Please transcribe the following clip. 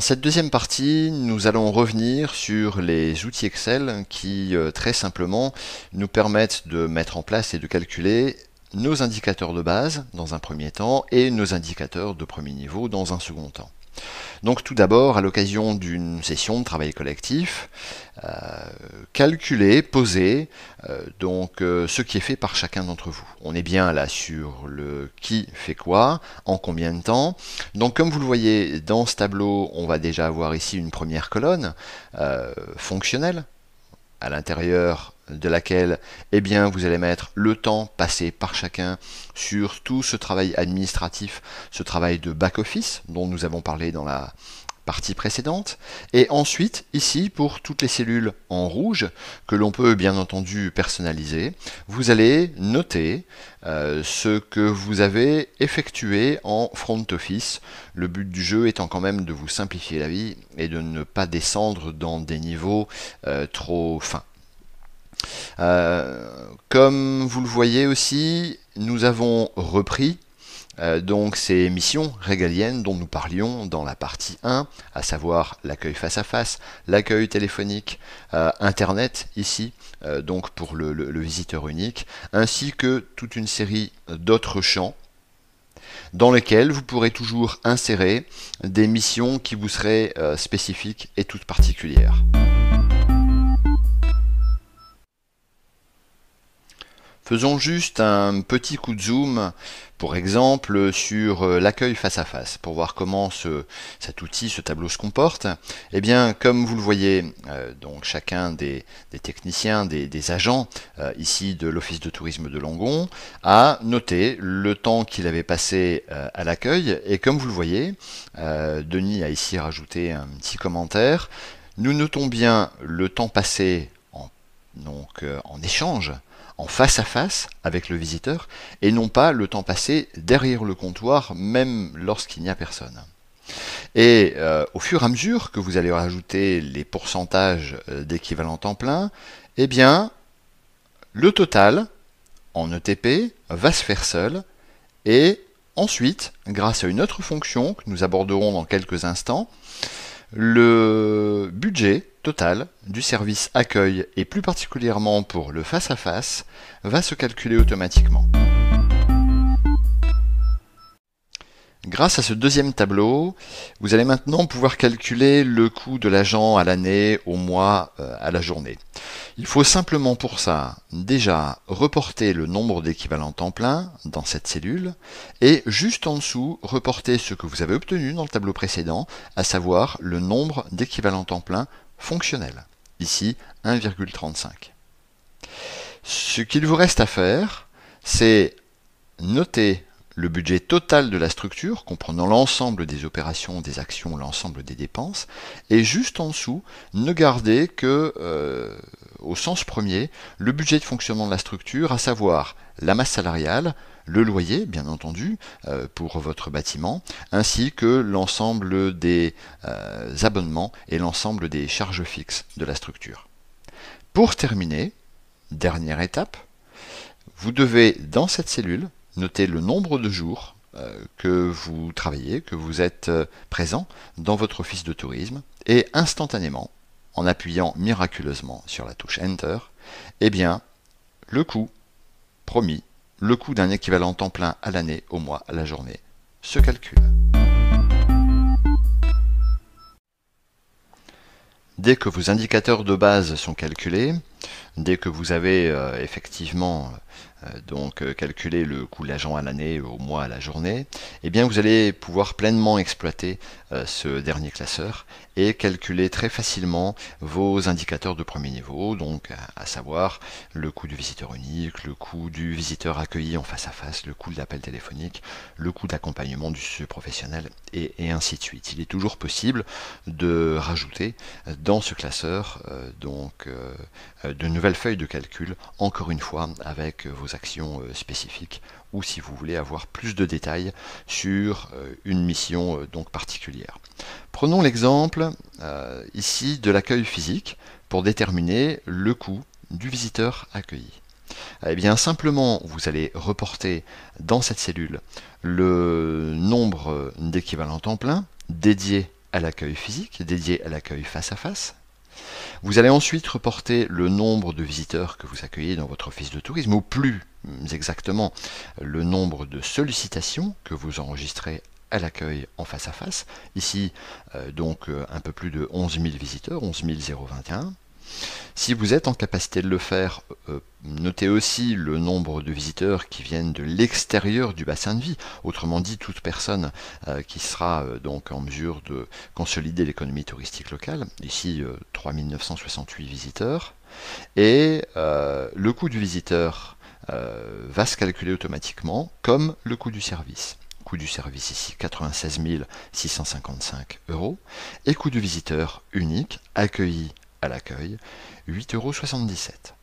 Dans cette deuxième partie, nous allons revenir sur les outils Excel qui, très simplement, nous permettent de mettre en place et de calculer nos indicateurs de base dans un premier temps et nos indicateurs de premier niveau dans un second temps. Donc tout d'abord, à l'occasion d'une session de travail collectif, calculer, poser ce qui est fait par chacun d'entre vous. On est bien là sur le qui fait quoi, en combien de temps. Donc comme vous le voyez dans ce tableau, on va déjà avoir ici une première colonne fonctionnelle, à l'intérieur de laquelle vous allez mettre le temps passé par chacun sur tout ce travail administratif, ce travail de back-office dont nous avons parlé dans la partie précédente. Et ensuite, ici, pour toutes les cellules en rouge, que l'on peut bien entendu personnaliser, vous allez noter ce que vous avez effectué en front office. Le but du jeu étant quand même de vous simplifier la vie et de ne pas descendre dans des niveaux trop fins. Comme vous le voyez aussi, nous avons repris donc ces missions régaliennes dont nous parlions dans la partie 1, à savoir l'accueil face à face, l'accueil téléphonique, Internet ici, donc pour le visiteur unique, ainsi que toute une série d'autres champs dans lesquels vous pourrez toujours insérer des missions qui vous seraient spécifiques et toutes particulières. Faisons juste un petit coup de zoom, pour exemple, sur l'accueil face à face, pour voir comment cet outil, ce tableau se comporte. Eh bien, comme vous le voyez, donc chacun des techniciens, des agents ici de l'Office de tourisme de Langon, a noté le temps qu'il avait passé à l'accueil. Et comme vous le voyez, Denis a ici rajouté un petit commentaire. Nous notons bien le temps passé en échange, en face à face avec le visiteur, et non pas le temps passé derrière le comptoir, même lorsqu'il n'y a personne. Et au fur et à mesure que vous allez rajouter les pourcentages d'équivalent temps plein, eh bien, le total en ETP va se faire seul, et ensuite, grâce à une autre fonction que nous aborderons dans quelques instants, le budget total du service accueil, et plus particulièrement pour le face-à-face, va se calculer automatiquement. Grâce à ce deuxième tableau, vous allez maintenant pouvoir calculer le coût de l'agent à l'année, au mois, à la journée. Il faut simplement pour ça déjà reporter le nombre d'équivalents temps plein dans cette cellule et juste en dessous reporter ce que vous avez obtenu dans le tableau précédent, à savoir le nombre d'équivalents temps plein fonctionnels. Ici 1,35. Ce qu'il vous reste à faire, c'est noter le budget total de la structure, comprenant l'ensemble des opérations, des actions, l'ensemble des dépenses, et juste en dessous, ne garder que, au sens premier, le budget de fonctionnement de la structure, à savoir la masse salariale, le loyer, bien entendu, pour votre bâtiment, ainsi que l'ensemble des abonnements et l'ensemble des charges fixes de la structure. Pour terminer, dernière étape, vous devez, dans cette cellule, noter le nombre de jours que vous travaillez, que vous êtes présent dans votre office de tourisme, et instantanément, en appuyant miraculeusement sur la touche Enter, eh bien, le coût promis, le coût d'un équivalent temps plein à l'année, au mois, à la journée, se calcule. Dès que vos indicateurs de base sont calculés, dès que vous avez effectivement calculé le coût de l'agent à l'année, au mois, à la journée, eh bien vous allez pouvoir pleinement exploiter ce dernier classeur et calculer très facilement vos indicateurs de premier niveau, donc à savoir le coût du visiteur unique, le coût du visiteur accueilli en face à face, le coût de l'appel téléphonique, le coût d'accompagnement du professionnel, et ainsi de suite. Il est toujours possible de rajouter dans ce classeur de nouvelles feuilles de calcul, encore une fois avec vos actions spécifiques, ou si vous voulez avoir plus de détails sur une mission particulière. Prenons l'exemple ici de l'accueil physique pour déterminer le coût du visiteur accueilli. Eh bien simplement vous allez reporter dans cette cellule le nombre d'équivalents temps plein dédié à l'accueil physique, dédié à l'accueil face à face. Vous allez ensuite reporter le nombre de visiteurs que vous accueillez dans votre office de tourisme, ou plus exactement le nombre de sollicitations que vous enregistrez à l'accueil en face à face. Ici, donc un peu plus de 11 000 visiteurs, 11 021. Si vous êtes en capacité de le faire, notez aussi le nombre de visiteurs qui viennent de l'extérieur du bassin de vie, autrement dit toute personne qui sera donc en mesure de consolider l'économie touristique locale, ici 3 968 visiteurs, et le coût du visiteur va se calculer automatiquement comme le coût du service. Coût du service ici 96 655 €, et coût du visiteur unique accueilli à l'accueil, 8,77 €.